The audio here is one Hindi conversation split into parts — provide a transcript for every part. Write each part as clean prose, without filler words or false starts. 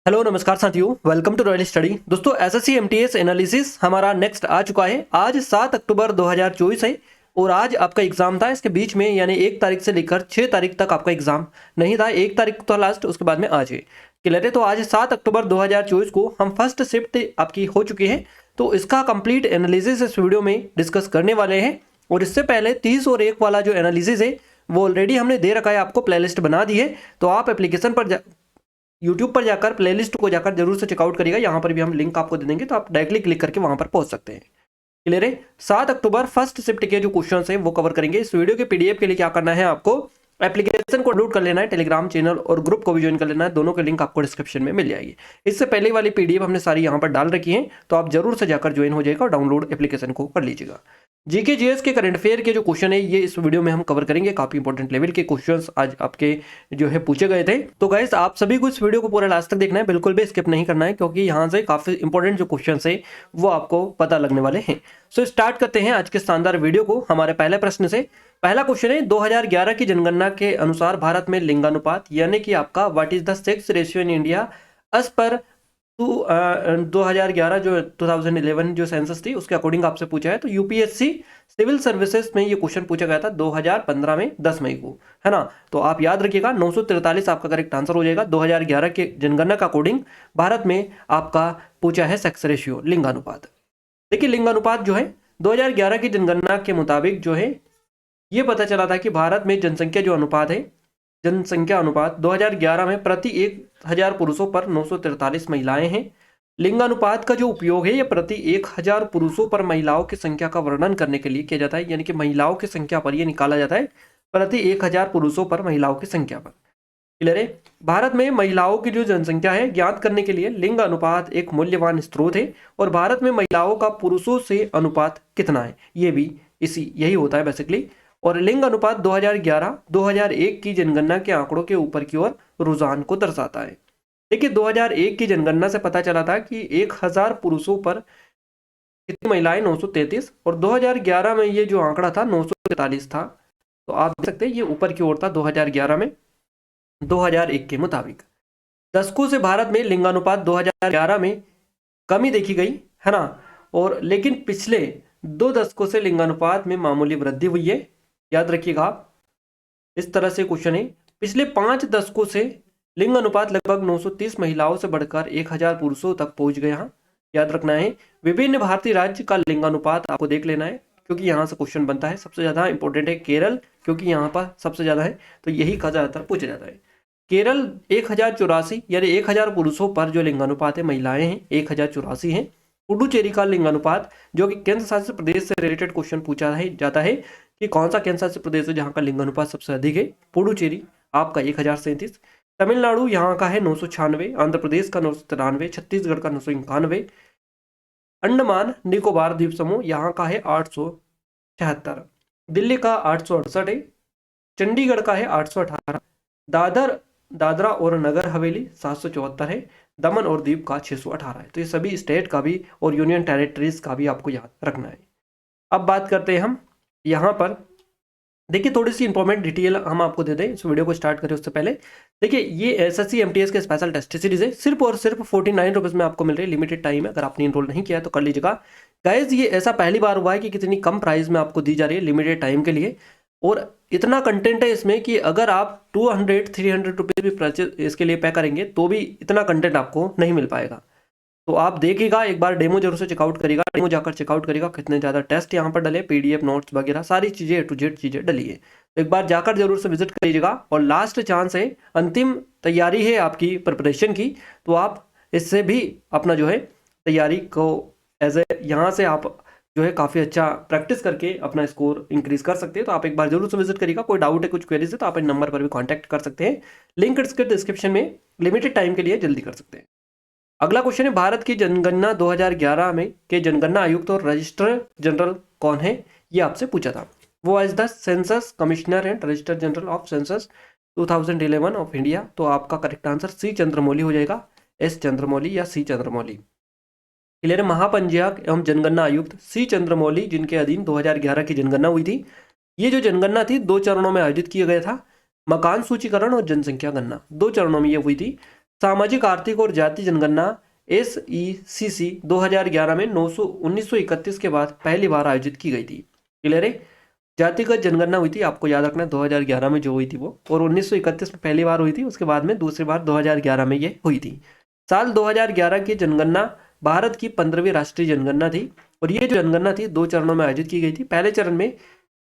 हेलो नमस्कार साथियों, वेलकम टू रॉयल स्टडी। दोस्तों एसएससी एमटीएस एनालिसिस हमारा नेक्स्ट आ चुका है। आज 7 अक्टूबर 2024 है और आज आपका एग्जाम था। इसके बीच में यानी 1 तारीख से लेकर 6 तारीख तक आपका एग्जाम नहीं था। 1 तारीख तो लास्ट, उसके बाद में आज है। क्लियर है। तो आज 7 अक्टूबर 2024 को हम फर्स्ट शिफ्ट आपकी हो चुकी है, तो इसका कंप्लीट एनालिसिस इस वीडियो में डिस्कस करने वाले हैं। और इससे पहले 30 और 1 वाला जो एनालिसिस है वो ऑलरेडी हमने दे रखा है, आपको प्लेलिस्ट बना दी है। तो आप एप्लीकेशन पर यूट्यूब पर जाकर प्लेलिस्ट को जाकर जरूर से चेकआउट करिएगा। यहाँ पर भी हम लिंक आपको दे देंगे, तो आप डायरेक्टली क्लिक करके वहां पर पहुंच सकते हैं। क्लियर है। 7 अक्टूबर फर्स्ट शिफ्ट के जो क्वेश्चन हैं वो कवर करेंगे। इस वीडियो के पीडीएफ के लिए क्या करना है, आपको एप्लीकेशन को डाउनलोड कर लेना है, टेलीग्राम चैनल और ग्रुप को भी ज्वाइन कर लेना है। दोनों के लिंक आपको डिस्क्रिप्शन में मिल जाएगी। इससे पहले वाली पीडीएफ हमने सारी यहाँ पर डाल रखी है, तो आप जरूर से जाकर ज्वाइन हो जाएगा और डाउनलोड एप्लीकेशन को कर लीजिएगा। जीके जीएस के करंट अफेयर के जो क्वेश्चन है ये इस वीडियो में हम कवर करेंगे। काफी इंपॉर्टेंट लेवल के क्वेश्चंस आज आपके जो है पूछे गए थे। तो गाइस आप सभी को इस वीडियो को पूरा लास्ट तक देखना है, बिल्कुल भी स्किप नहीं करना है, क्योंकि यहाँ से काफी इंपॉर्टेंट जो क्वेश्चन है वो आपको पता लगने वाले हैं। सो स्टार्ट करते हैं आज के शानदार वीडियो को हमारे पहले प्रश्न से। पहला क्वेश्चन है, 2011 की जनगणना के अनुसार भारत में लिंगानुपात यानी कि आपका what is the sex ratio in India as per 2011 जो 2011 जो सेंसस थी उसके अकॉर्डिंग आपसे पूछा है। तो यूपीएससी सिविल सर्विसेज में ये क्वेश्चन पूछा गया था 2015 में 10 मई को, है ना। तो आप याद रखिएगा 943 आपका करेक्ट आंसर हो जाएगा। 2011 के जनगणना का अकॉर्डिंग भारत में आपका पूछा है सेक्स रेशियो, लिंगानुपात। देखिए लिंगानुपात जो है 2011 की जनगणना के मुताबिक जो है ये पता चला था कि भारत में जनसंख्या जो अनुपात है, जनसंख्या अनुपात 2011 में प्रति 1000 पुरुषों पर 943 महिलाएं हैं। लिंगानुपात का जो उपयोग है ये प्रति 1000 पुरुषों पर महिलाओं की संख्या का वर्णन करने के लिए किया जाता है, यानी कि महिलाओं की संख्या पर ये निकाला जाता है, प्रति 1000 पुरुषों पर महिलाओं की संख्या पर। क्लियर है। भारत में महिलाओं की जो जनसंख्या है ज्ञात करने के लिए लिंग अनुपात एक मूल्यवान स्रोत है। और भारत में महिलाओं का पुरुषों से अनुपात कितना है ये भी यही होता है बेसिकली। और लिंग अनुपात 2011-2001 की जनगणना के आंकड़ों के ऊपर की ओर रुझान को दर्शाता है। देखिए 2001 की जनगणना से पता चला था कि 1000 पुरुषों पर कितनी महिलाएं, 933, और 2011 में ये जो आंकड़ा था 943 था। तो आप देख सकते हैं ये ऊपर की ओर था 2011 में 2001 के मुताबिक। दशकों से भारत में लिंगानुपात 2011 में कमी देखी गई, है ना। और लेकिन पिछले 2 दशकों से लिंगानुपात में मामूली वृद्धि हुई है। याद रखिएगा आप, इस तरह से क्वेश्चन है। पिछले 5 दशकों से लिंग अनुपात लगभग 930 महिलाओं से बढ़कर 1000 पुरुषों तक पहुंच गया। याद रखना है विभिन्न भारतीय राज्य का लिंगानुपात आपको देख लेना है, क्योंकि यहाँ से क्वेश्चन बनता है। सबसे ज्यादा इंपॉर्टेंट है केरल, क्योंकि यहाँ पर सबसे ज्यादा है, तो यही का ज्यादातर पूछा जाता है। केरल 1084 यानी 1000 पुरुषों पर जो लिंगानुपात है महिलाएं हैं 1084 हैं। पुडुचेरी का लिंगानुपात, जो कि केंद्र शासित प्रदेश से रिलेटेड क्वेश्चन पूछा जाता है कि कौन सा केंद्र शासित प्रदेश है जहाँ का लिंगानुपात सबसे अधिक है। पुडुचेरी आपका 1037। तमिलनाडु यहाँ का है 996, आंध्र प्रदेश का 993, छत्तीसगढ़ का 991, अंडमान निकोबार द्वीप समूह यहाँ का है 876, दिल्ली का 868 है, चंडीगढ़ का है 818, दादरा और नगर हवेली 774 है, दमन और दीव का 618 है। तो ये सभी स्टेट का भी और यूनियन टेरिटरीज का भी आपको याद रखना है। अब बात करते हैं हम यहाँ पर। देखिए थोड़ी सी इंपॉर्टेंट डिटेल हम आपको दे दें इस वीडियो को स्टार्ट करें उससे पहले। देखिए ये एसएससी एमटीएस के स्पेशल टेस्ट सीरीज है, सिर्फ और सिर्फ 49 रुपीज़ में आपको मिल रही है। लिमिटेड टाइम है, अगर आपने इनरोल नहीं किया तो कर लीजिएगा। गाइज ये ऐसा पहली बार हुआ है कि कितनी कम प्राइस में आपको दी जा रही है लिमिटेड टाइम के लिए। और इतना कंटेंट है इसमें कि अगर आप 200-300 रुपीज़ भी परचेज इसके लिए पे करेंगे तो भी इतना कंटेंट आपको नहीं मिल पाएगा। तो आप देखिएगा, एक बार डेमो जरूर से चेकआउट करिएगा। डेमो जाकर चेकआउट करिएगा कितने ज़्यादा टेस्ट यहाँ पर डले, पीडीएफ नोट्स वगैरह सारी चीज़ें A to Z चीज़ें डली है। तो एक बार जाकर जरूर से विजिट करिएगा। और लास्ट चांस है, अंतिम तैयारी है आपकी प्रिपरेशन की, तो आप इससे भी अपना जो है तैयारी को एज ए यहाँ से आप जो है काफ़ी अच्छा प्रैक्टिस करके अपना स्कोर इंक्रीज कर सकते हैं। तो आप एक बार जरूर से विजिट करिएगा। कोई डाउट है, कुछ क्वेरीज है तो आप इन नंबर पर भी कॉन्टैक्ट कर सकते हैं। लिंक इसके डिस्क्रिप्शन में, लिमिटेड टाइम के लिए जल्दी कर सकते हैं। अगला क्वेश्चन है, भारत की जनगणना 2011 में के जनगणना आयुक्त और रजिस्ट्रार जनरल कौन है, ये आपसे पूछा था। वो as the census commissioner and registrar general of census 2011 of India. तो आपका करेक्ट आंसर सी चंद्रमौली हो जाएगा, एस चंद्रमौली या सी चंद्रमौली। क्लियर है। महापंजीयक एवं जनगणना आयुक्त सी चंद्रमौली, जिनके अधीन 2011 की जनगणना हुई थी। ये जो जनगणना थी 2 चरणों में आयोजित किया गया था। मकान सूचीकरण और जनसंख्या गणना 2 चरणों में ये हुई थी। सामाजिक आर्थिक और जाति जनगणना SECC 2011 में 1931 के बाद पहली बार आयोजित की गई थी। क्लियर है? जातिगत जनगणना हुई थी, आपको याद रखना है 2011 में जो हुई थी वो, और 1931 में पहली बार हुई थी, उसके बाद में दूसरी बार 2011 में ये हुई थी। साल 2011 की जनगणना भारत की 15वीं राष्ट्रीय जनगणना थी और ये जो जनगणना थी 2 चरणों में आयोजित की गई थी। पहले चरण में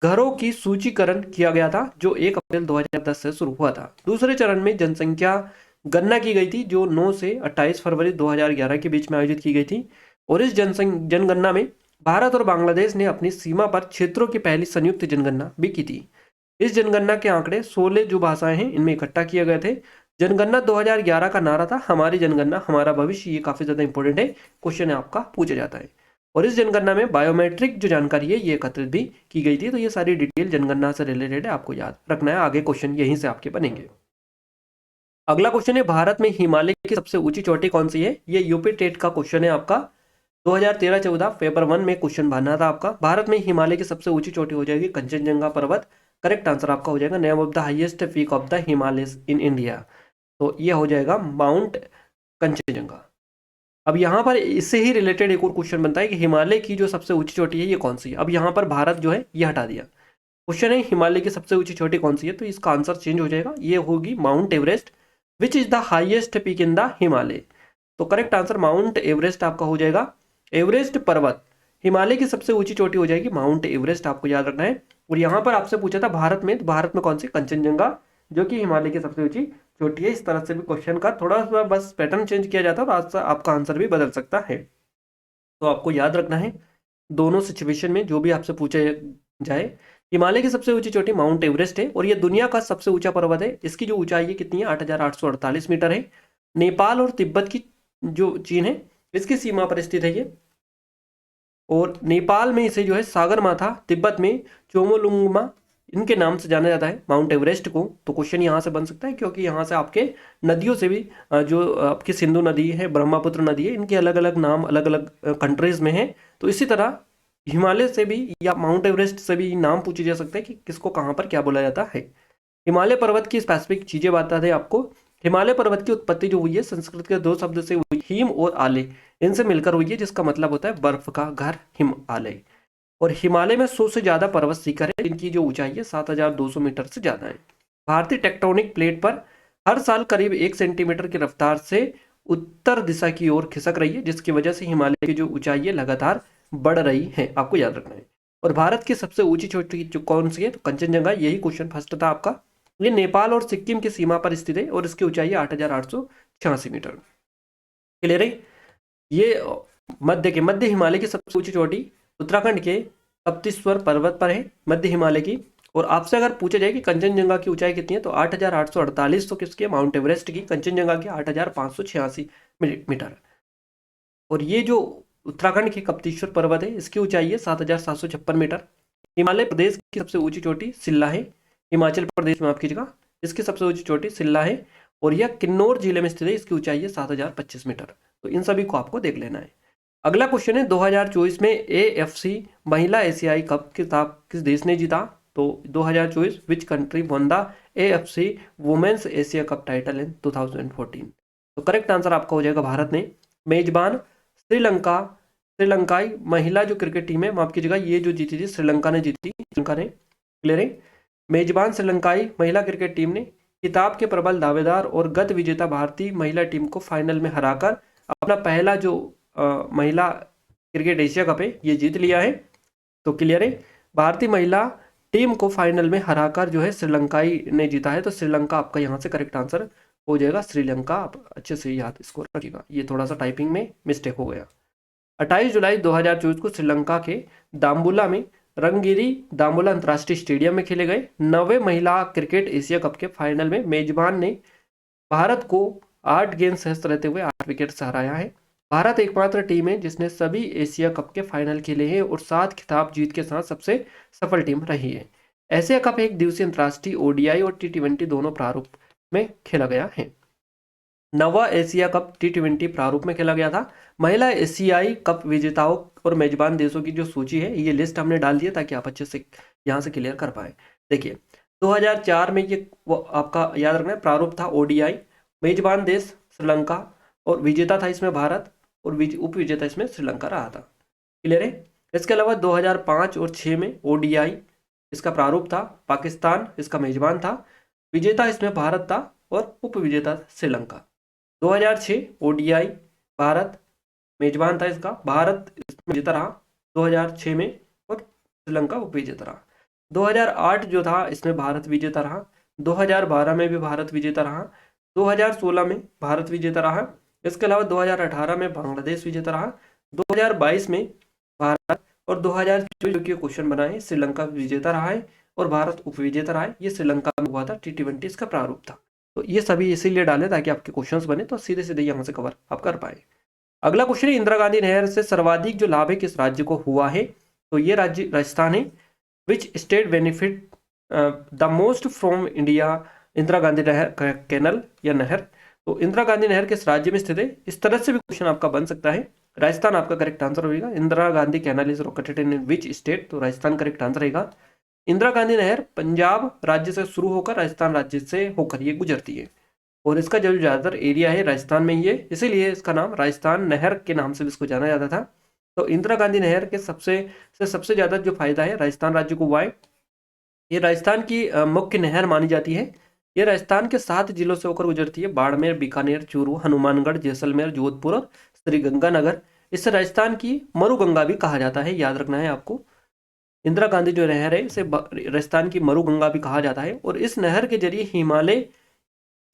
घरों की सूचीकरण किया गया था जो 1 अप्रैल 2010 से शुरू हुआ था। दूसरे चरण में जनसंख्या गणना की गई थी जो 9 से 28 फरवरी 2011 के बीच में आयोजित की गई थी और इस जनगणना में भारत और बांग्लादेश ने अपनी सीमा पर क्षेत्रों की पहली संयुक्त जनगणना भी की थी। इस जनगणना के आंकड़े 16 जो भाषाएं हैं इनमें इकट्ठा किए गए थे। जनगणना 2011 का नारा था हमारी जनगणना हमारा भविष्य। ये काफी ज्यादा इंपॉर्टेंट है, क्वेश्चन आपका पूछा जाता है। और इस जनगणना में बायोमेट्रिक जो जानकारी है ये एकत्रित भी की गई थी। तो ये सारी डिटेल जनगणना से रिलेटेड है, आपको याद रखना है। आगे क्वेश्चन यहीं से आपके बनेंगे। अगला क्वेश्चन है भारत में हिमालय की सबसे ऊंची चोटी कौन सी है? ये यूपी टेट का क्वेश्चन है आपका 2013-14 पेपर 1 में क्वेश्चन बना था आपका। भारत में हिमालय की सबसे ऊंची चोटी हो जाएगी कंचनजंगा पर्वत। करेक्ट आंसर आपका हो जाएगा name of the highest peak of the Himalayas in India. तो ये हो जाएगा माउंट कंचनजंगा। अब यहाँ पर इससे ही रिलेटेड एक और क्वेश्चन बनता है कि हिमालय की जो सबसे ऊंची चोटी है ये कौन सी है? अब यहाँ पर भारत जो है ये हटा दिया। क्वेश्चन है हिमालय की सबसे ऊंची चोटी कौन सी है, तो इसका आंसर चेंज हो जाएगा, ये होगी mount Everest. Which is the highest peak in the Himalaya? तो करेक्ट आंसर माउंट एवरेस्ट आपका हो जाएगा। एवरेस्ट पर्वत हिमालय की सबसे ऊंची चोटी हो जाएगी माउंट एवरेस्ट, आपको याद रखना है। और यहाँ पर आपसे पूछा था भारत में, तो भारत में कौन सी? कंचनजंगा, जो कि हिमालय की सबसे ऊंची चोटी है। इस तरह से भी क्वेश्चन का थोड़ा सा बस पैटर्न चेंज किया जाता है तो आपका आंसर भी बदल सकता है। तो आपको याद रखना है दोनों सिचुएशन में जो भी आपसे पूछा जाए, हिमालय की सबसे ऊंची चोटी माउंट एवरेस्ट है और यह दुनिया का सबसे ऊंचा पर्वत है। इसकी जो ऊंचाई है कितनी है? 8,848 मीटर है। नेपाल और तिब्बत की जो चीन है इसकी सीमा पर स्थित है ये। और नेपाल में इसे जो है सागरमाथा, तिब्बत में चोमोलुंगमा, इनके नाम से जाना जाता है माउंट एवरेस्ट को। तो क्वेश्चन यहाँ से बन सकता है क्योंकि यहाँ से आपके नदियों से भी जो आपकी सिंधु नदी है, ब्रह्मपुत्र नदी है, इनके अलग अलग नाम अलग अलग कंट्रीज में है। तो इसी तरह हिमालय से भी या माउंट एवरेस्ट से भी नाम पूछे जा सकते हैं कि किसको कहाँ पर क्या बोला जाता है। हिमालय पर्वत की स्पेसिफिक चीजें बताते हैं आपको। हिमालय पर्वत की उत्पत्ति जो हुई है संस्कृत के 2 शब्द से हुई, हिम और आले, इनसे मिलकर हुई है, जिसका मतलब होता है बर्फ का घर हिमालय। और हिमालय में 100 से ज्यादा पर्वत शिखर है जिनकी जो ऊंचाई है 7,200 मीटर से ज्यादा है। भारतीय टेक्टोनिक प्लेट पर हर साल करीब 1 सेंटीमीटर की रफ्तार से उत्तर दिशा की ओर खिसक रही है, जिसकी वजह से हिमालय की जो ऊंचाई है लगातार बढ़ रही है, आपको याद रखना है। और भारत की सबसे ऊंची चोटी कौन सी है? तो कंचनजंगा, यही क्वेश्चन फर्स्ट था आपका। ये नेपाल और सिक्किम की सीमा पर स्थित है और इसकी ऊंचाई 8,886 मीटर। क्लियर है? ये मध्य हिमालय की सबसे ऊंची चोटी उत्तराखंड के तप्तेश्वर पर्वत पर है, मध्य हिमालय की। और आपसे अगर पूछा जाए कि कंचनजंगा की ऊंचाई कितनी है तो 8,848 तो किसकी है? माउंट एवरेस्ट की। कंचनजंगा की 8,586 मीटर। और ये जो उत्तराखंड के तप्तेश्वर पर्वत है इसकी ऊंचाई है 7,756 मीटर। हिमालय प्रदेश की सबसे ऊंची चोटी सिल्ला है, हिमाचल प्रदेश में, माफ कीजिएगा, इसकी सबसे ऊंची चोटी सिल्ला है और यह किन्नौर जिले में स्थित है। इसकी ऊंचाई है 7,025 मीटर। तो इन सभी को आपको देख लेना है। अगला क्वेश्चन है 2024 में AFC महिला एशियाई कप खिताब किस देश ने जीता? तो 2024 which country won the AFC women's Asia cup title in 2014? तो करेक्ट आंसर आपका हो जाएगा भारत ने। मेजबान श्रीलंकाई महिला जो क्रिकेट टीम है, माफ कीजिएगा, ये जो जीती थी श्रीलंका ने जीती, श्रीलंका ने। क्लियर है? मेजबान श्रीलंकाई महिला क्रिकेट टीम ने खिताब के प्रबल दावेदार और गत विजेता भारतीय महिला टीम को फाइनल में हराकर अपना पहला जो महिला क्रिकेट एशिया कप है ये जीत लिया है। तो क्लियर है? भारतीय महिला टीम को फाइनल में हराकर जो है श्रीलंकाई ने जीता है। तो श्रीलंका आपका यहाँ से करेक्ट आंसर हो जाएगा। श्रीलंका, आप अच्छे से याद इसको रखिएगा, ये थोड़ा सा टाइपिंग में मिस्टेक हो गया। 28 जुलाई 2024 को श्रीलंका के दाम्बुला में रंगगिरी दाम्बुला अंतर्राष्ट्रीय स्टेडियम में खेले गए 9वें महिला क्रिकेट एशिया कप के फाइनल में मेजबान ने भारत को 8 गेंद सहस्त्र रहते हुए 8 विकेट से हराया है। भारत एकमात्र टीम है जिसने सभी एशिया कप के फाइनल खेले हैं और 7 खिताब जीत के साथ सबसे सफल टीम रही है। एशिया कप एक दिवसीय अंतर्राष्ट्रीय ODI और T20 दोनों प्रारूप में खेला गया है। 9वां एशिया कप T20 प्रारूप में खेला गया था। महिला एशियाई कप विजेताओं और मेजबान देशों की जो सूची है ये लिस्ट हमने डाल दी है ताकि आप अच्छे से यहाँ से क्लियर कर पाए। देखिए 2004 में ये आपका याद रखना है प्रारूप था ODI। मेजबान देश श्रीलंका, और विजेता था इसमें भारत, और उप विजेता इसमें श्रीलंका रहा था। क्लियर है। इसके अलावा 2005 और 6 में ओडीआई इसका प्रारूप था, पाकिस्तान इसका मेजबान था, विजेता इसमें भारत था और उप विजेता श्रीलंका। 2006 ओडीआई भारत मेजबान था इसका, भारत इसमें विजेता रहा 2006 में और श्रीलंका उप विजेता रहा। 2008 जो था इसमें भारत विजेता रहा, 2012 में भी भारत विजेता रहा, 2016 में भारत विजेता रहा। इसके अलावा 2018 में बांग्लादेश विजेता रहा, 2022 में भारत, और 2024 जो कि क्वेश्चन बना है श्रीलंका विजेता रहा है और भारत उप विजेता रहा है। ये श्रीलंका में हुआ था, T20 इसका प्रारूप था। तो ये सभी इसीलिए डाले ताकि आपके क्वेश्चंस बने तो सीधे सीधे यहाँ से कवर आप कर पाए। अगला क्वेश्चन है, इंदिरा गांधी नहर से सर्वाधिक जो लाभ है किस राज्य को हुआ है? तो ये राज्य राजस्थान है। Which state benefit the most from India Indira Gandhi नहर कैनल या नहर? तो इंदिरा गांधी नहर किस राज्य में स्थित है? इस तरह से भी क्वेश्चन आपका बन सकता है। राजस्थान आपका करेक्ट आंसर होगा। Indira Gandhi canal is located in which state? तो राजस्थान करेक्ट आंसर रहेगा। इंदिरा गांधी नहर पंजाब राज्य से शुरू होकर राजस्थान राज्य से होकर ये गुजरती है, और इसका जो ज़्यादातर एरिया है राजस्थान में ही है, इसीलिए इसका नाम राजस्थान नहर के नाम से इसको जाना जाता था। तो इंदिरा गांधी नहर के सबसे ज़्यादा जो फायदा है राजस्थान राज्य को हुआ है। ये राजस्थान की मुख्य नहर मानी जाती है। ये राजस्थान के 7 जिलों से होकर गुजरती है, बाड़मेर, बीकानेर, चूरू, हनुमानगढ़, जैसलमेर, जोधपुर और श्रीगंगानगर। इसे राजस्थान की मरुगंगा भी कहा जाता है, याद रखना है आपको। इंदिरा गांधी जो नहर है इसे राजस्थान की मरुगंगा भी कहा जाता है, और इस नहर के जरिए हिमालय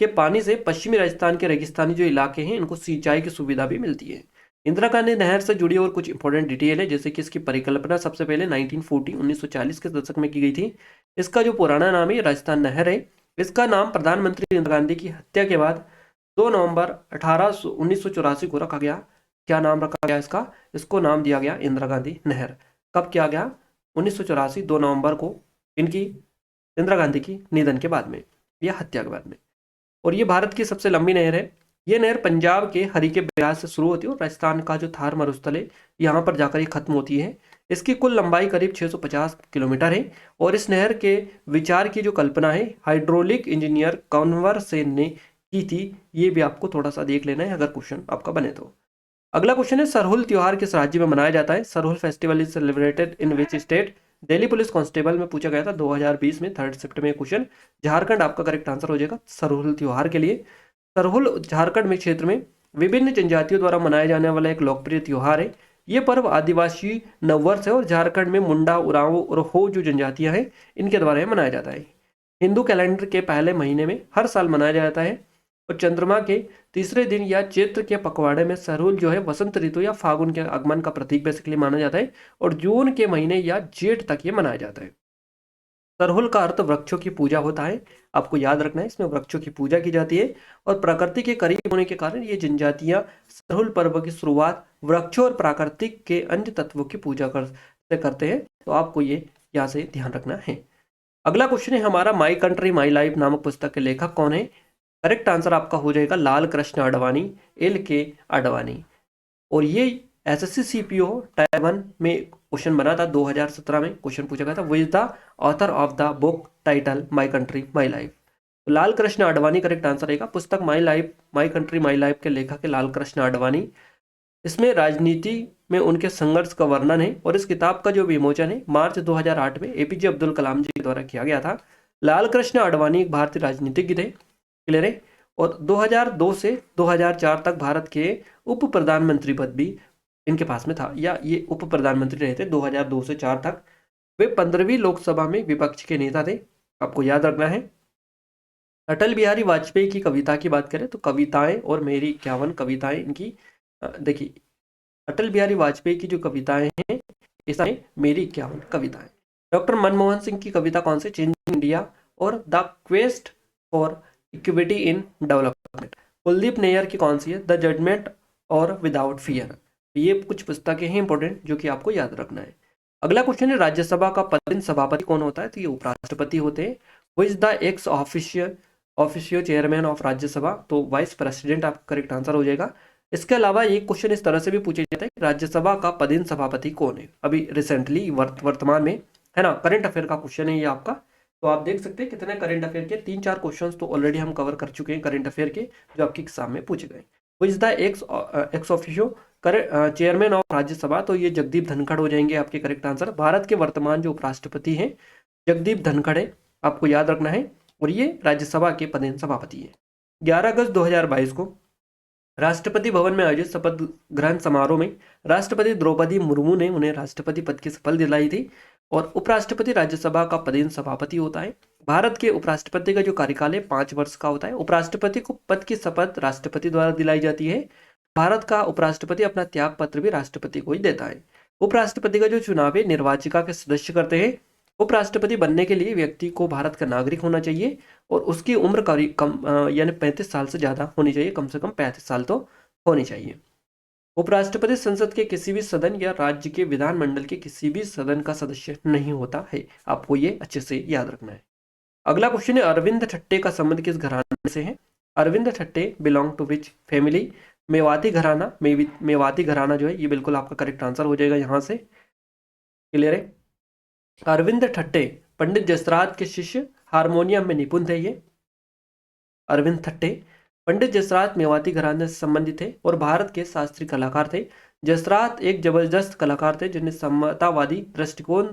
के पानी से पश्चिमी राजस्थान के रेगिस्तानी जो इलाके हैं इनको सिंचाई की सुविधा भी मिलती है। इंदिरा गांधी नहर से जुड़ी और कुछ इंपॉर्टेंट डिटेल है, जैसे कि इसकी परिकल्पना सबसे पहले 1940 के दशक में की गई थी। इसका जो पुराना नाम है राजस्थान नहर है। इसका नाम प्रधानमंत्री इंदिरा गांधी की हत्या के बाद 2 नवंबर 1984 को रखा गया। क्या नाम रखा गया इसका? इसको नाम दिया गया इंदिरा गांधी नहर। कब किया गया? 1984 2 नवंबर को इनकी इंदिरा गांधी की निधन के बाद में या हत्या के बाद में। और ये भारत की सबसे लंबी नहर है। ये नहर पंजाब के हरीके ब्याज से शुरू होती है और राजस्थान का जो थार मरुस्थल है यहाँ पर जाकर ये खत्म होती है। इसकी कुल लंबाई करीब 650 किलोमीटर है, और इस नहर के विचार की जो कल्पना है हाइड्रोलिक इंजीनियर कॉन्वर सेन ने की थी। ये भी आपको थोड़ा सा देख लेना है अगर क्वेश्चन आपका बने तो। अगला क्वेश्चन है, सरहुल त्योहार किस राज्य में मनाया जाता है? Sarhul festival is celebrated in which state? Delhi police constable में पूछा गया था 2020 में 3rd शिफ्ट में क्वेश्चन। झारखंड आपका करेक्ट आंसर हो जाएगा सरहुल त्योहार के लिए। सरहुल झारखंड में क्षेत्र में विभिन्न जनजातियों द्वारा मनाया जाने वाला एक लोकप्रिय त्योहार है। ये पर्व आदिवासी नववर्ष है और झारखंड में मुंडा, उरांव और हो जो जनजातियां हैं इनके द्वारा मनाया जाता है। हिंदू कैलेंडर के पहले महीने में हर साल मनाया जाता है, और चंद्रमा के तीसरे दिन या चैत्र के पखवाड़े में सरहुल जो है वसंत ऋतु या फागुन के आगमन का प्रतीक बेसिकली माना जाता है, और जून के महीने या जेठ तक ये मनाया जाता है। सरहुल का अर्थ वृक्षों की पूजा होता है, आपको याद रखना है, इसमें वृक्षों की पूजा की जाती है, और प्रकृति के करीब होने के कारण ये जनजातियां सरहुल पर्व की शुरुआत वृक्षों और प्राकृतिक के अन्य तत्वों की पूजा करते हैं। तो आपको ये यहाँ से ध्यान रखना है। अगला क्वेश्चन है हमारा, माई कंट्री माई लाइफ नामक पुस्तक के लेखक कौन है? करेक्ट आंसर आपका हो जाएगा लाल कृष्ण आडवाणी, LK आडवाणी। और ये SSC CPO टाइप 1 में क्वेश्चन बना था 2017 में क्वेश्चन पूछा गया था, वो is the author of the book title my country my life. तो लाल कृष्ण आडवाणी करेक्ट आंसर रहेगा। पुस्तक माई कंट्री माई लाइफ के लेखक है लाल कृष्ण आडवाणी। इसमें राजनीति में उनके संघर्ष का वर्णन है, और इस किताब का जो विमोचन है मार्च 2008 में APJ अब्दुल कलाम जी द्वारा किया गया था। लाल कृष्ण आडवाणी एक भारतीय राजनीतिज्ञ थे, क्लियर है, और 2002 से 2004 तक भारत के उप प्रधानमंत्री पद भी इनके पास में था, या ये उप प्रधानमंत्री रहे थे 2002 से 4 तक। वे 15वीं लोकसभा में विपक्ष के नेता थे, आपको याद रखना है। अटल बिहारी वाजपेयी की कविता की बात करें तो कविताएं और मेरी 51 कविताएं इनकी, देखिए अटल बिहारी वाजपेयी की जो कविताएं हैं इसमें मेरी 51 कविताएं। डॉक्टर मनमोहन सिंह की कविता कौन सी? चेंजिंग इंडिया और the quest for equity in development. Kuldip Nayar की कौन सी है? द जजमेंट और विदाउट फियर। ये कुछ पुस्तकें हैं इंपॉर्टेंट जो कि आपको याद रखना है। अगला क्वेश्चन है, राज्यसभा का पदेन सभापति कौन होता है? तो ये उपराष्ट्रपति होते हैं। वो is the ex officio chairman of Rajya Sabha, तो वाइस प्रेसिडेंट आपका करेक्ट आंसर हो जाएगा। इसके अलावा ये क्वेश्चन इस तरह से भी पूछे जाता है कि राज्यसभा का पदेन सभापति कौन है? अभी रिसेंटली वर्तमान में, है ना, करंट अफेयर का क्वेश्चन है ये आपका। तो आप देख सकते हैं कितने करंट अफेयर के 3-4 क्वेश्चंस तो ऑलरेडी हम कवर कर चुके हैं करंट अफेयर के, जो आपके एग्जाम में पूछे गए। वो is the ex officio chairman of Rajya Sabha, तो ये जगदीप धनखड़ हो जाएंगे आपके करेक्ट आंसर। भारत के वर्तमान जो उपराष्ट्रपति हैं जगदीप धनखड़ है, आपको याद रखना है, और ये राज्यसभा के पदेन सभापति है। 11 अगस्त 2022 को राष्ट्रपति भवन में आयोजित शपथ ग्रहण समारोह में राष्ट्रपति द्रौपदी मुर्मू ने उन्हें राष्ट्रपति पद की शपथ दिलाई थी, और उपराष्ट्रपति राज्यसभा का पदेन सभापति होता है। भारत के उपराष्ट्रपति का जो कार्यकाल है 5 वर्ष का होता है। उपराष्ट्रपति को पद की शपथ राष्ट्रपति द्वारा दिलाई जाती है। भारत का उपराष्ट्रपति अपना त्याग पत्र भी राष्ट्रपति को ही देता है। उपराष्ट्रपति का जो चुनाव है निर्वाचिका के सदस्य करते हैं। उपराष्ट्रपति बनने के लिए व्यक्ति को भारत का नागरिक होना चाहिए, और उसकी उम्र यानी 35 साल से ज़्यादा होनी चाहिए, कम से कम 35 साल तो होनी चाहिए। उपराष्ट्रपति संसद के किसी भी सदन या राज्य के विधानमंडल के किसी भी सदन का सदस्य नहीं होता है, आपको ये अच्छे से याद रखना है। अगला क्वेश्चन है, अरविंद ठट्टे का संबंध किस घराने से है? Arvind Thatte belong to which family? Mewati घराना। मेवाती घराना जो है ये बिल्कुल आपका करेक्ट आंसर हो जाएगा, यहाँ से क्लियर है। अरविंद ठट्टे पंडित जसराज के शिष्य, हारमोनियम में निपुण थे ये। अरविंद ठट्टे पंडित जसराज मेवाती घराने से संबंधित थे और भारत के शास्त्रीय कलाकार थे। जसराज एक जबरदस्त कलाकार थे जिन्हें समतावादी दृष्टिकोण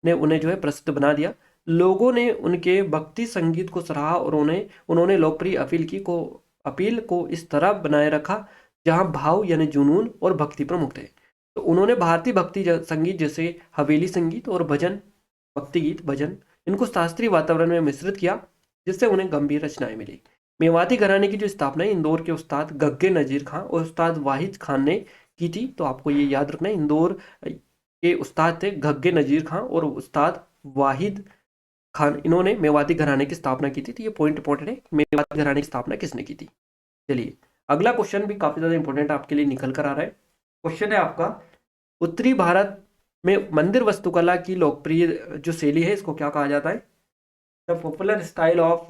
ने उन्हें जो है प्रसिद्ध बना दिया। लोगों ने उनके भक्ति संगीत को सराहा और उन्होंने लोकप्रिय अपील को इस तरह बनाए रखा जहां भाव यानी जुनून और भक्ति प्रमुख थे। तो उन्होंने भारतीय भक्ति संगीत जैसे हवेली संगीत और भजन, भक्ति गीत, भजन, इनको शास्त्रीय वातावरण में मिश्रित किया, जिससे उन्हें गंभीर रचनाएं मिली। मेवाती घराने की जो स्थापना इंदौर के उस्ताद गग्गे नजीर खां और उस्ताद वाहिद खान ने की थी, तो आपको ये याद रखना है, इंदौर के उस्ताद थे गग्गे नजीर खां और उस्ताद वाहिद खान, इन्होंने मेवाती घराने की स्थापना की थी। तो ये पॉइंट इंपॉर्टेंट है, मेवाती घराने की स्थापना किसने की थी। चलिए अगला क्वेश्चन भी काफी ज्यादा इंपॉर्टेंट आपके लिए निकल कर आ रहा है। क्वेश्चन है आपका, उत्तरी भारत में मंदिर वास्तुकला की लोकप्रिय जो शैली है इसको क्या कहा जाता है? The popular style of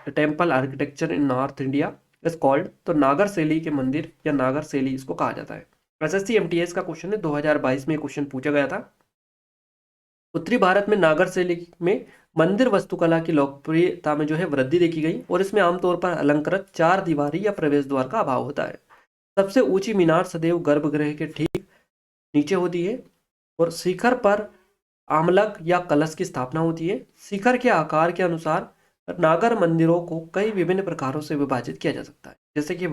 temple architecture in north India is called, तो नागर शैली के मंदिर या नागर शैली इसको कहा जाता है। एसएससी एमटीएस का क्वेश्चन है, 2022 में क्वेश्चन पूछा गया था। उत्तरी भारत में नागर शैली में मंदिर वास्तुकला की लोकप्रियता में जो है वृद्धि देखी गई, और इसमें आमतौर पर अलंकृत 4 दीवारी या प्रवेश द्वार का अभाव होता है। सबसे ऊंची मीनार सदैव गर्भगृह के ठीक नीचे होती है, और शिखर पर आमलक या कलश की स्थापना होती है। शिखर के आकार के अनुसार नागर मंदिरों को कई विभिन्न प्रकारों से विभाजित किया जा सकता है, जैसे कि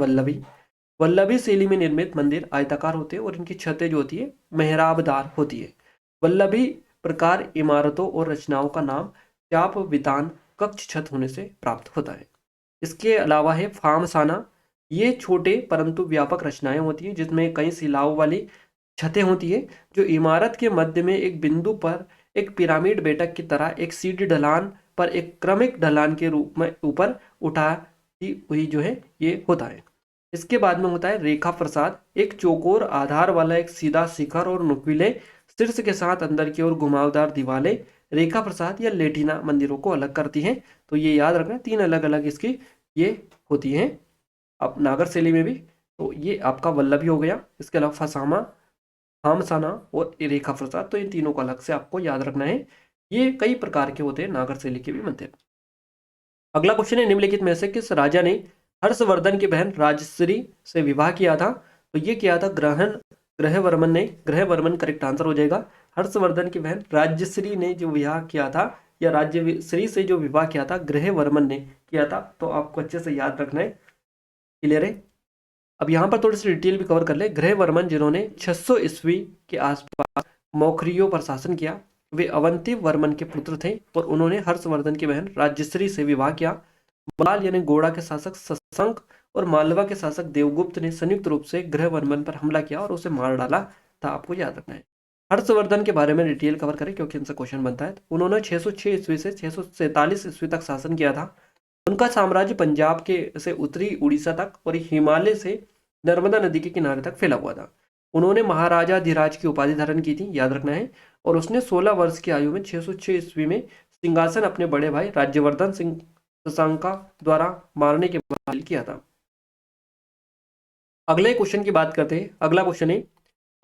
वल्लभी शैली में निर्मित मंदिर आयताकार होते हैं और इनकी छतें जो होती है मेहराबदार होती है। वल्लभी प्रकार इमारतों और रचनाओं का नाम चाप वितान कक्ष छत होने से प्राप्त होता है। इसके अलावा है फामसाना, ये छोटे परंतु व्यापक रचनाएं होती हैं जिसमें कई शिलाओं वाली छतें होती है, जो इमारत के मध्य में एक बिंदु पर एक पिरामिड बैठक की तरह एक सीढ़ी ढलान पर एक क्रमिक ढलान के रूप में ऊपर उठाती हुई जो है ये होता है। इसके बाद में होता है रेखा प्रसाद, एक चौकोर आधार वाला एक सीधा शिखर और नुकीले शीर्ष के साथ अंदर की ओर घुमावदार दीवारें रेखा प्रसाद या लेटिना मंदिरों को अलग करती हैं। तो ये याद रखना, 3 अलग अलग इसकी ये होती हैं अब नागर शैली में भी। तो ये आपका वल्लभी हो गया, इसके अलावा फसामा, हामसाना और रेखा प्रसाद, तो इन तीनों को अलग से आपको याद रखना है। ये कई प्रकार के होते हैं नागर शैली के भी मंदिर। अगला क्वेश्चन है, निम्नलिखित में से किस राजा ने हर्षवर्धन की बहन राजश्री से विवाह किया था? तो ये किया था ग्रहवर्मन ने। ग्रहवर्मन करेक्ट आंसर हो जाएगा। हर्षवर्धन की बहन राजश्री ने जो विवाह किया था या राज्यश्री से जो विवाह किया था ग्रहवर्मन ने किया था, तो आपको अच्छे से याद रखना है, क्लियर है। अब यहाँ पर थोड़ी सी डिटेल भी कवर कर ले। ग्रहवर्मन जिन्होंने 600 ईस्वी के आसपास मौखरियों पर शासन किया, वे अवंती वर्मन के पुत्र थे और उन्होंने हर्षवर्धन की बहन राज्यश्री से विवाह किया। बंगाल यानी गोड़ा के शासक शशंक और मालवा के शासक देवगुप्त ने संयुक्त रूप से ग्रहवर्मन पर हमला किया और उसे मार डाला था, आपको याद रखना है। हर्षवर्धन के बारे में डिटेल कवर करें क्योंकि इनसे क्वेश्चन बनता है। उन्होंने 606 ईस्वी से 647 ईस्वी तक शासन किया था। उनका साम्राज्य पंजाब के से उत्तरी उड़ीसा तक और हिमालय से नर्मदा नदी के किनारे तक फैला हुआ था। उन्होंने महाराजा धीराज की उपाधि धारण की थी, याद रखना है। और उसने 16 वर्ष की आयु में 606 ईस्वी में सिंहासन अपने बड़े भाई राज्यवर्धन सिंह शशांका द्वारा मारने के बाद किया था। अगले क्वेश्चन की बात करते हैं। अगला क्वेश्चन है,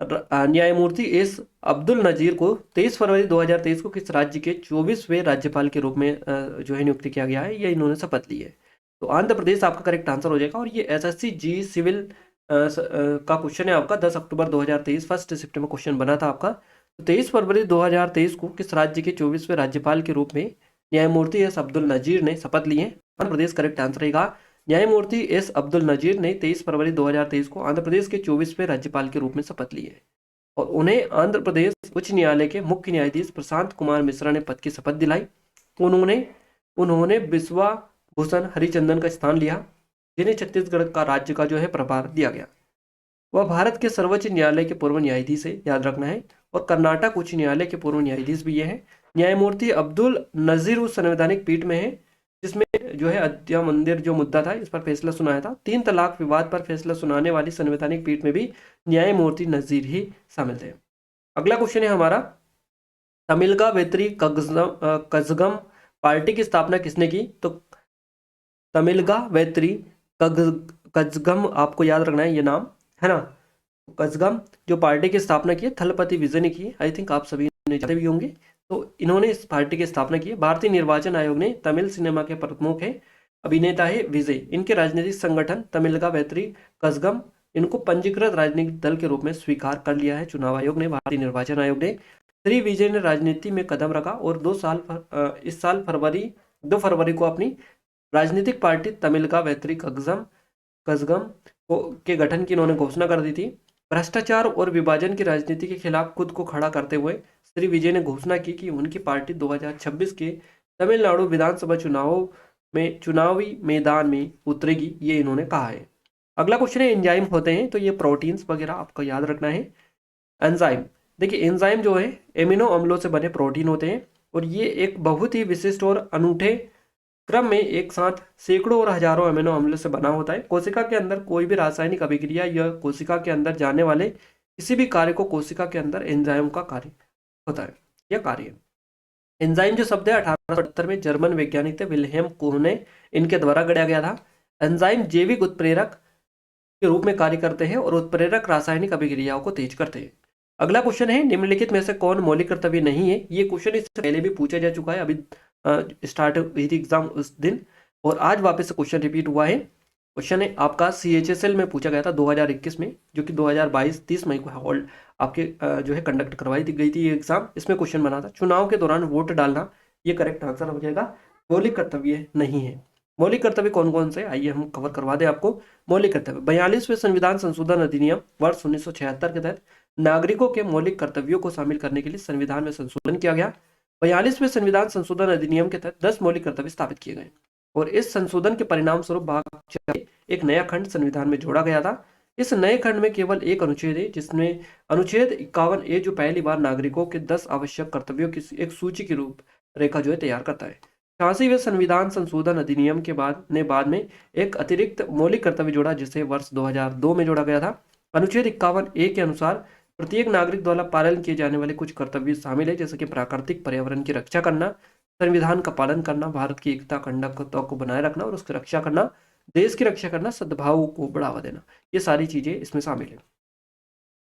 न्यायमूर्ति एस अब्दुल नजीर को 23 फरवरी 2023 को किस राज्य के 24वें राज्यपाल के रूप में जो है नियुक्त किया गया है, ये इन्होंने शपथ ली है। तो आंध्र प्रदेश आपका करेक्ट आंसर हो जाएगा। और ये एसएससी जी सिविल का क्वेश्चन है आपका 10 अक्टूबर 2023, फर्स्ट शिफ्ट में क्वेश्चन बना था आपका। तो 23 फरवरी 2023 को किस राज्य के 24वें राज्यपाल के रूप में न्यायमूर्ति एस अब्दुल नजीर ने शपथ ली है? आंध्र प्रदेश करेक्ट आंसर रहेगा। न्यायमूर्ति एस अब्दुल नजीर ने 23 फरवरी 2023 को आंध्र प्रदेश के 24वें राज्यपाल के रूप में शपथ ली है। और उन्हें आंध्र प्रदेश उच्च न्यायालय के मुख्य न्यायाधीश प्रशांत कुमार मिश्रा ने पद की शपथ दिलाई। उन्होंने बिस्वा भूषण हरिचंदन का स्थान लिया, जिन्हें छत्तीसगढ़ का राज्य का जो है प्रभार दिया गया। वह भारत के सर्वोच्च न्यायालय के पूर्व न्यायाधीश है, याद रखना है। और कर्नाटक उच्च न्यायालय के पूर्व न्यायाधीश भी ये हैं। न्यायमूर्ति अब्दुल नजीर उस संवैधानिक पीठ में है जिसमें जो है अयोध्या मंदिर जो मुद्दा था इस पर फैसला सुनाया था। 3 तलाक विवाद पर फैसला सुनाने वाली संवैधानिक पीठ में भी न्यायमूर्ति नजीर ही शामिल थे। अगला क्वेश्चन है हमारा, तमिलगा वेत्री कजगम पार्टी की स्थापना किसने की? तो तमिलगा वेत्री कजगम, आपको याद रखना है ये नाम, है ना। कजगम जो पार्टी की स्थापना की है थलपति विजय ने की है। आई थिंक आप सभी जानते भी होंगे। तो इन्होंने इस पार्टी की स्थापना की है। भारतीय निर्वाचन आयोग ने तमिल सिनेमा के प्रमुख है, अभिनेता है विजय। इनके राजनीतिक संगठन तमिलगा वेत्री कजगम, इनको पंजीकृत राजनीतिक दल के रूप में स्वीकार कर लिया है चुनाव आयोग ने, भारतीय निर्वाचन आयोग ने। श्री विजय ने राजनीति में कदम रखा और इस साल 2 फरवरी को अपनी राजनीतिक पार्टी तमिलगा वेत्री कजगम के गठन की इन्होंने घोषणा कर दी थी। भ्रष्टाचार और विभाजन की राजनीति के खिलाफ खुद को खड़ा करते हुए श्री विजय ने घोषणा की कि उनकी पार्टी 2026 के तमिलनाडु विधानसभा चुनावों में चुनावी मैदान में उतरेगी, ये इन्होंने कहा है। अगला क्वेश्चन है, एंजाइम होते हैं तो ये प्रोटीन्स वगैरह आपको याद रखना है। एंजाइम, देखिए एंजाइम जो है एमिनो अम्लों से बने प्रोटीन होते हैं और ये एक बहुत ही विशिष्ट और अनूठे क्रम में एक साथ सैकड़ों और हजारों अमीनो अम्ल से बना होता है। कोशिका के अंदर कोई भी रासायनिक अभिक्रिया या कोशिका के अंदर जाने वाले किसी भी कार्य को कोशिका के अंदर एंजाइम का कार्य होता है या कार्य। एंजाइम जो शब्द है 1878 में जर्मन वैज्ञानिक थे विल्हेम कोहने, इनके द्वारा गढ़ा गया था। एंजाइम जैविक उत्प्रेरक के रूप में कार्य करते हैं और उत्प्रेरक रासायनिक अभिक्रियाओं को तेज करते हैं। अगला क्वेश्चन है, निम्नलिखित में से कौन मौलिक कर्तव्य नहीं है? ये क्वेश्चन इससे पहले भी पूछा जा चुका है, अभी स्टार्ट हुई थी एग्जाम उस दिन और आज वापस से क्वेश्चन रिपीट हुआ है। क्वेश्चन है आपका CHSL में पूछा गया था 2021 में, जो कि 2022 30 मई को होल्ड आपके जो है कंडक्ट करवाई गई थी ये एग्जाम। इसमें क्वेश्चन बना था चुनाव के दौरान वोट डालना, ये करेक्ट आंसर हो जाएगा। मौलिक कर्तव्य नहीं है। मौलिक कर्तव्य कौन कौन से, आइए हम कवर करवा दें आपको। मौलिक कर्तव्य 42वें संविधान संशोधन अधिनियम वर्ष 1976 के तहत नागरिकों के मौलिक कर्तव्यों को शामिल करने के लिए संविधान में संशोधन किया गया। 42वें संविधान संशोधन अधिनियम के तहत 10 मौलिक कर्तव्य स्थापित किए गए और इस संशोधन के परिणाम स्वरूप भाग 4 एक नया खंड संविधान में जोड़ा गया था। इस नए खंड में केवल एक अनुच्छेद है जिसमें अनुच्छेद 51A जो पहली बार नागरिकों के 10 आवश्यक कर्तव्यों की एक सूची की रूप रेखा जो है तैयार करता है। 86वें संविधान संशोधन अधिनियम के बाद में एक अतिरिक्त मौलिक कर्तव्य जोड़ा जिसे वर्ष 2002 में जोड़ा गया था। अनुच्छेद 51A के अनुसार प्रत्येक नागरिक द्वारा पालन किए जाने वाले कुछ कर्तव्य शामिल है, जैसे कि प्राकृतिक पर्यावरण की रक्षा करना, संविधान का पालन करना, भारत की एकता अखंडता को बनाए रखना और उसकी रक्षा करना, देश की रक्षा करना, सद्भाव को बढ़ावा देना, ये सारी चीजें इसमें शामिल है।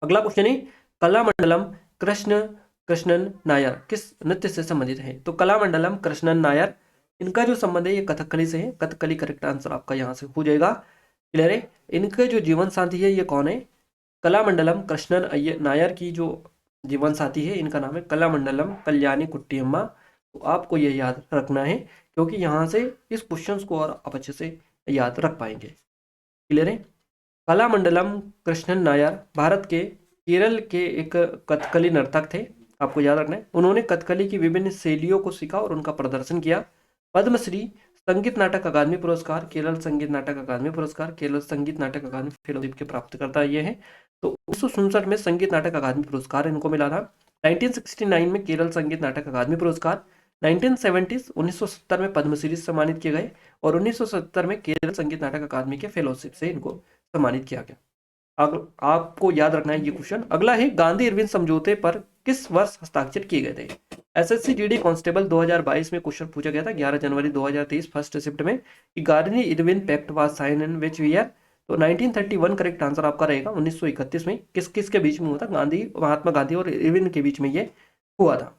अगला क्वेश्चन है, कलामंडलम कृष्णन नायर किस नृत्य से संबंधित है? तो कलामंडलम कृष्णन नायर, इनका जो संबंध है ये कथकली से है। कथकली करेक्ट आंसर आपका यहाँ से हो जाएगा। क्लियर है? इनके जो जीवन साथी है ये कौन है? कलामंडलम कृष्णन नायर की जो जीवन साथी है इनका नाम है कलामंडलम कल्याणी कुट्टियम्मा। तो आपको ये याद रखना है क्योंकि यहाँ से इस क्वेश्चन को और आप अच्छे से याद रख पाएंगे। क्लियर है? कलामंडलम कृष्णन नायर भारत के केरल के एक कथकली नर्तक थे, आपको याद रखना है। उन्होंने कथकली की विभिन्न शैलियों को सीखा और उनका प्रदर्शन किया। पद्मश्री, संगीत नाटक अकादमी पुरस्कार, केरल संगीत नाटक अकादमी पुरस्कार, केरल संगीत नाटक अकादमी फेलोशिप के प्राप्तकर्ता ये हैं। तो 1967 में संगीत नाटक अकादमी पुरस्कार इनको मिला था। 1969 में केरल संगीत नाटक अकादमी पुरस्कार, 1970 में पद्मश्री से सम्मानित किए गए और 1970 में केरल संगीत नाटक अकादमी के फेलोशिप से इनको सम्मानित किया गया। आपको याद रखना है ये क्वेश्चन। अगला है, गांधी इरविन समझौते पर किस वर्ष हस्ताक्षर किए गए थे? SSC GD कांस्टेबल 2022 में क्वेश्चन पूछा गया था 11 जनवरी 2023 फर्स्ट शिफ्ट में। Gandhi Irwin pact was sign in which year? तो 1931 करेक्ट आंसर आपका रहेगा। 1931 में किस किस के बीच में हुआ था? गांधी, महात्मा गांधी और इरविन के बीच में ये हुआ था।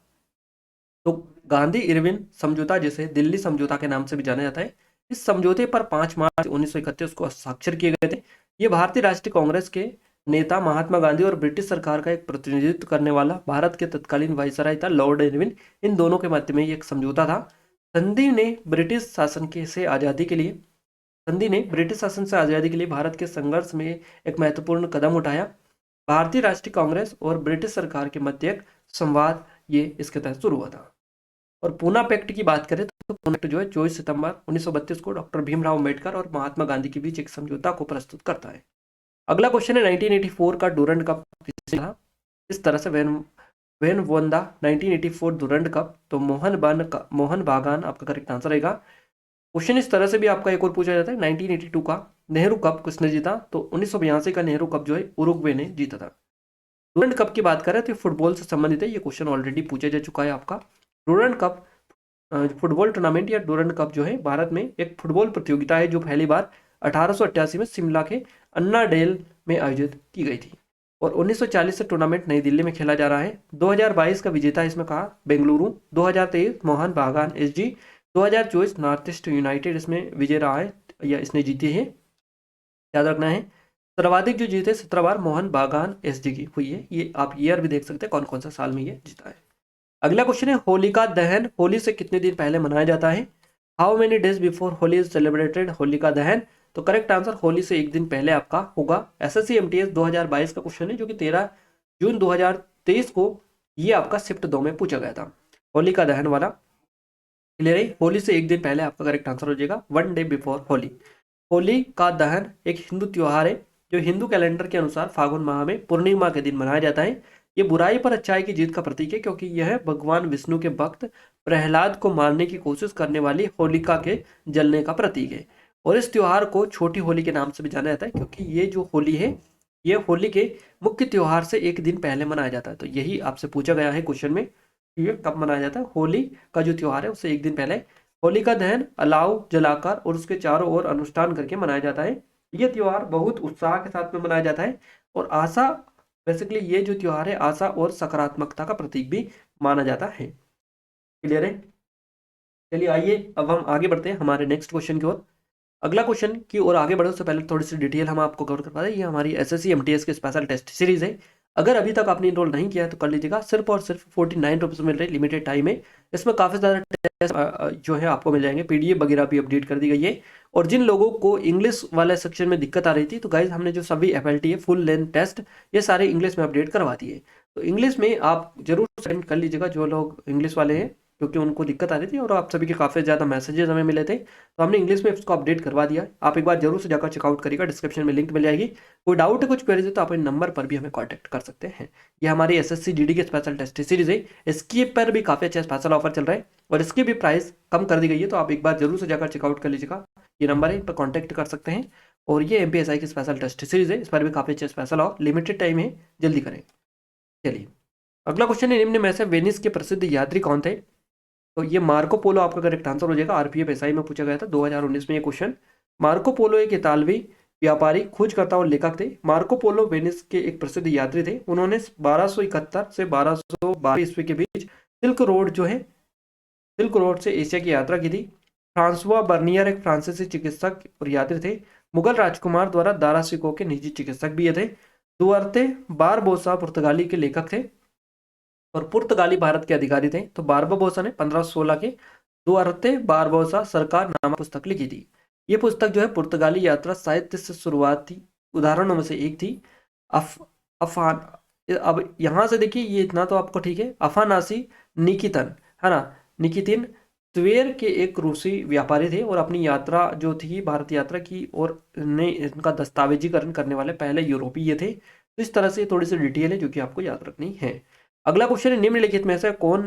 तो गांधी इरविन समझौता, जिसे दिल्ली समझौता के नाम से भी जाना जाता है, इस समझौते पर 5 मार्च 1931 को हस्ताक्षर किए गए थे। ये भारतीय राष्ट्रीय कांग्रेस के नेता महात्मा गांधी और ब्रिटिश सरकार का एक प्रतिनिधित्व करने वाला भारत के तत्कालीन वायसराय था लॉर्ड इरविन, इन दोनों के मध्य में ये एक समझौता था। संधि ने ब्रिटिश शासन के से आज़ादी के लिए संधि ने ब्रिटिश शासन से आज़ादी के लिए भारत के संघर्ष में एक महत्वपूर्ण कदम उठाया। भारतीय राष्ट्रीय कांग्रेस और ब्रिटिश सरकार के मध्य एक संवाद ये इसके तहत शुरू हुआ था। और पूना पैक्ट की बात करें तो पूना पैक्ट जो है 24 सितंबर 1932 को डॉक्टर भीमराव अम्बेडकर और महात्मा गांधी के बीच एक समझौता को प्रस्तुत करता है। अगला क्वेश्चन है 1984 का डूरंड कप किसे था? इस तरह से when one the 1984 Durand cup, तो मोहन बागान आपका करेक्ट आंसर रहेगा। क्वेश्चन इस तरह से भी आपका एक और पूछा जाता है 1982 का नेहरू कप किसने जीता? तो 1982 का नेहरू कप जो है उरुग्वे ने जीता था। डूरंड कप की बात करें तो फुटबॉल से संबंधित है, ये क्वेश्चन ऑलरेडी पूछा जा चुका है आपका। डूरंड कप फुटबॉल टूर्नामेंट या डूरंड कप जो है भारत में एक फुटबॉल प्रतियोगिता है जो पहली बार 1888 में शिमला के अन्ना डेल में आयोजित की गई थी और 1940 से टूर्नामेंट नई दिल्ली में खेला जा रहा है। 2022 का विजेता इसमें कहा बेंगलुरु, 2023 मोहन बागान एसजी, 2024 नॉर्थ ईस्ट यूनाइटेड इसमें विजय रहा है या इसने जीती है। याद रखना है सर्वाधिक जो जीते 17 बार मोहन बागान एसजी की हुई है। ये आप ईयर भी देख सकते हैं कौन कौन सा साल में ये जीता है। अगला क्वेश्चन है होलिका दहन होली से कितने दिन पहले मनाया जाता है? How many days before Holi is celebrated Holika दहन? तो करेक्ट आंसर होली से एक दिन पहले आपका होगा। एसएससी एमटीएस 2022 का क्वेश्चन है जो कि 13 जून 2023 को ये आपका शिफ्ट 2 में पूछा गया था, होलिका दहन वाला। क्लियर है? होली से एक दिन पहले आपका करेक्ट आंसर हो जाएगा, 1 डे बिफोर होली। होली का दहन एक हिंदू त्योहार है जो हिंदू कैलेंडर के अनुसार फागुन माह में पूर्णिमा के दिन मनाया जाता है। ये बुराई पर अच्छाई की जीत का प्रतीक है क्योंकि यह भगवान विष्णु के भक्त प्रहलाद को मारने की कोशिश करने वाली होलिका के जलने का प्रतीक है। और इस त्योहार को छोटी होली के नाम से भी जाना जाता है क्योंकि ये जो होली है ये होली के मुख्य त्योहार से एक दिन पहले मनाया जाता है। तो यही आपसे पूछा गया है क्वेश्चन में, ये कब मनाया जाता है? होली का जो त्योहार है उससे एक दिन पहले। होलिका दहन अलाव जलाकर और उसके चारों ओर अनुष्ठान करके मनाया जाता है। यह त्योहार बहुत उत्साह के साथ में मनाया जाता है और आशा, बेसिकली ये जो त्योहार है आशा और सकारात्मकता का प्रतीक भी माना जाता है। क्लियर है? चलिए आइए अब हम आगे बढ़ते हैं हमारे नेक्स्ट क्वेश्चन की ओर। अगला क्वेश्चन की ओर आगे बढ़ने से पहले थोड़ी सी डिटेल हम आपको कवर कर पा रहे हैं। ये हमारी एसएससी एमटीएस के स्पेशल टेस्ट सीरीज है। अगर अभी तक आपने इनरोल नहीं किया है तो कर लीजिएगा, सिर्फ और सिर्फ 49 रुपीज़ मिल रहे, लिमिटेड टाइम है। इसमें काफ़ी ज़्यादा टेस्ट जो है आपको मिल जाएंगे, पीडीएफ वगैरह भी अपडेट कर दी गई है। और जिन लोगों को इंग्लिश वाले सेक्शन में दिक्कत आ रही थी तो गाइज हमने जो सभी एफएलटी है फुल लेंथ टेस्ट ये सारे इंग्लिश में अपडेट करवा दिए। तो इंग्लिश में आप जरूर सेंड कर लीजिएगा जो लोग इंग्लिश वाले हैं क्योंकि उनको दिक्कत आ रही थी और आप सभी के काफ़ी ज़्यादा मैसेजेस हमें मिले थे तो हमने इंग्लिश में इसको अपडेट करवा दिया। आप एक बार जरूर से जाकर चेकआउट करिएगा, डिस्क्रिप्शन में लिंक मिल जाएगी। कोई डाउट है कुछ क्वेरीज है तो आप इन नंबर पर भी हमें कॉन्टैक्ट कर सकते हैं। ये हमारी एसएससी जीडी के स्पेशल टेस्ट सीरीज है, इसके पर भी काफ़ी अच्छा स्पेशल ऑफर चल रहा है और इसकी भी प्राइस कम कर दी गई है। तो आप एक बार जरूर से जाकर चेकआउट कर लीजिएगा, ये नंबर है, इन पर कॉन्टैक्ट कर सकते हैं। और ये एमपीएसआई की स्पेशल टेस्ट सीरीज है, इस पर भी काफ़ी अच्छा स्पेशल ऑफ लिमिटेड टाइम है, जल्दी करें। चलिए अगला क्वेश्चन है निम्न में से वेनिस के प्रसिद्ध यात्री कौन थे? तो ये मार्को पोलो आपका करेक्ट आंसर हो जाएगा। आरपीएफ एसआई में पूछा गया था 2019 में ये क्वेश्चन। मार्को पोलो एक इतालवी व्यापारी, खोजकर्ता और लेखक थे। मार्को पोलो वेनिस के एक प्रसिद्ध यात्री थे। उन्होंने 1271 से 1212 ईस्वी के बीच सिल्क रोड से एशिया की यात्रा की थी। फ्रांसुआ बर्नियर एक फ्रांसीसी चिकित्सक और यात्री थे। मुगल राजकुमार द्वारा दारा सिको के निजी चिकित्सक भी ये थे। दुआर्ते बारबोसा पुर्तगाली के लेखक थे और पुर्तगाली भारत के अधिकारी थे। तो बारबोसा ने 1516 के दुआर्ते बारबोसा सरकार नामक पुस्तक लिखी थी। ये पुस्तक जो है पुर्तगाली यात्रा साहित्य से शुरुआती उदाहरणों में से एक थी। अफान अब यहाँ से देखिए ये इतना तो आपको ठीक है। अफानासी निकितन है ना, निकितिन त्वेर के एक रूसी व्यापारी थे और अपनी यात्रा जो थी भारत यात्रा की और ने इनका दस्तावेजीकरण करने वाले पहले यूरोपीय थे। तो इस तरह से थोड़ी सी डिटेल है जो कि आपको याद रखनी है। अगला क्वेश्चन है निम्नलिखित में से कौन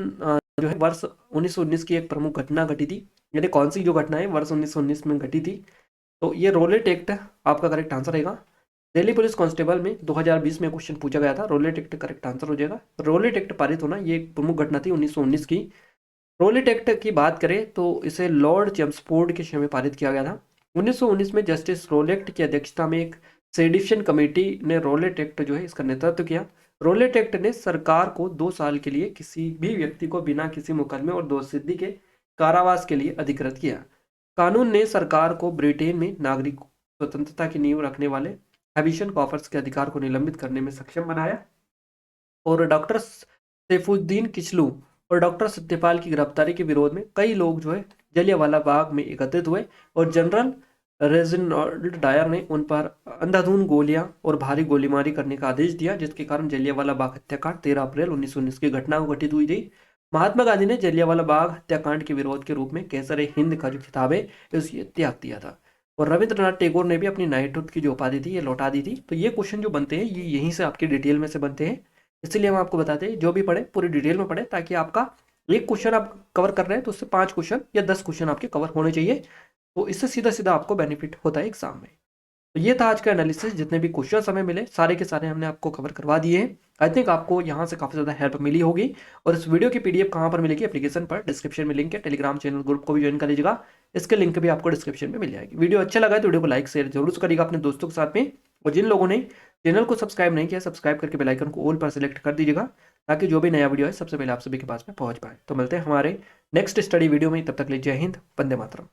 जो है वर्ष 1919 की एक प्रमुख घटना घटी थी, यानी कौन सी जो घटना है वर्ष 1919 में घटी थी? तो ये रोलेट एक्ट आपका करेक्ट आंसर रहेगा। दिल्ली पुलिस कांस्टेबल में 2020 में क्वेश्चन पूछा गया था, रोलेट एक्ट करेक्ट आंसर हो जाएगा। रोलेट एक्ट पारित होना ये एक प्रमुख घटना थी 1919 की। रोलेट एक्ट की बात करें तो इसे लॉर्ड चेम्सफोर्ड के समय में पारित किया गया था। 1919 में जस्टिस रोलेट की अध्यक्षता में एक सेडिशन कमेटी ने रोलेट एक्ट जो है इसका नेतृत्व किया। रोलेट एक्ट ने सरकार को 2 साल के लिए किसी भी व्यक्ति को बिना किसी मुकदमे और दोषसिद्धि के कारावास के लिए अधिकृत किया। कानून ने सरकार को ब्रिटेन में नागरिक स्वतंत्रता की नींव रखने वाले हैबिशन कॉर्पस के अधिकार को निलंबित करने में सक्षम बनाया। और डॉक्टर सैफुद्दीन किचलू और डॉक्टर सत्यपाल की गिरफ्तारी के विरोध में कई लोग जो है जलियांवाला बाग में एकत्रित हुए और जनरल रेजिनाल्ड डायर ने उन पर अंधाधुंध गोलियां और भारी गोलीमारी करने का आदेश दिया, जिसके कारण जलियांवाला बाग हत्याकांड 13 अप्रैल 1919 की घटना घटित हुई थी। महात्मा गांधी ने जलियांवाला बाग हत्याकांड के विरोध के रूप में केसर हिंद का जो खिताब है उसे त्याग दिया था। और रविंद्रनाथ टैगोर ने भी अपनी नाइटहुड की जो उपाधि थी ये लौटा दी थी। तो ये क्वेश्चन जो बनते हैं ये यहीं से आपके डिटेल में से बनते हैं, इसीलिए हम आपको बताते हैं जो भी पढ़े पूरी डिटेल में पढ़े, ताकि आपका एक क्वेश्चन आप कवर कर रहे हैं तो उससे 5 क्वेश्चन या 10 क्वेश्चन आपके कवर होने चाहिए। तो इससे सीधा सीधा आपको बेनिफिट होता है एग्जाम में। तो ये था आज का एनालिसिस, जितने भी क्वेश्चन हमें मिले सारे के सारे हमने आपको कवर करवा दिए हैं। आई थिंक आपको यहाँ से काफ़ी ज़्यादा हेल्प मिली होगी। और इस वीडियो की पीडीएफ कहाँ पर मिलेगी? एप्लीकेशन पर डिस्क्रिप्शन में लिंक है, टेलीग्राम चैनल ग्रुप को भी ज्वाइन कर लीजिएगा, इसके लिंक भी आपको डिस्क्रिप्शन में मिल जाएगी। वीडियो अच्छा लगा है तो वीडियो को लाइक शेयर जरूर करिएगा अपने दोस्तों के साथ में। और जिन लोगों ने चैनल को सब्सक्राइब नहीं किया, सब्सक्राइब करके बेल आइकन को ऑल पर सेलेक्ट कर दीजिएगा, ताकि जो भी नया वीडियो है सबसे पहले आप सभी के पास में पहुंच पाए। तो मिलते हैं हमारे नेक्स्ट स्टडी वीडियो में, तब तक के लिए जय हिंद, वंदे मातरम।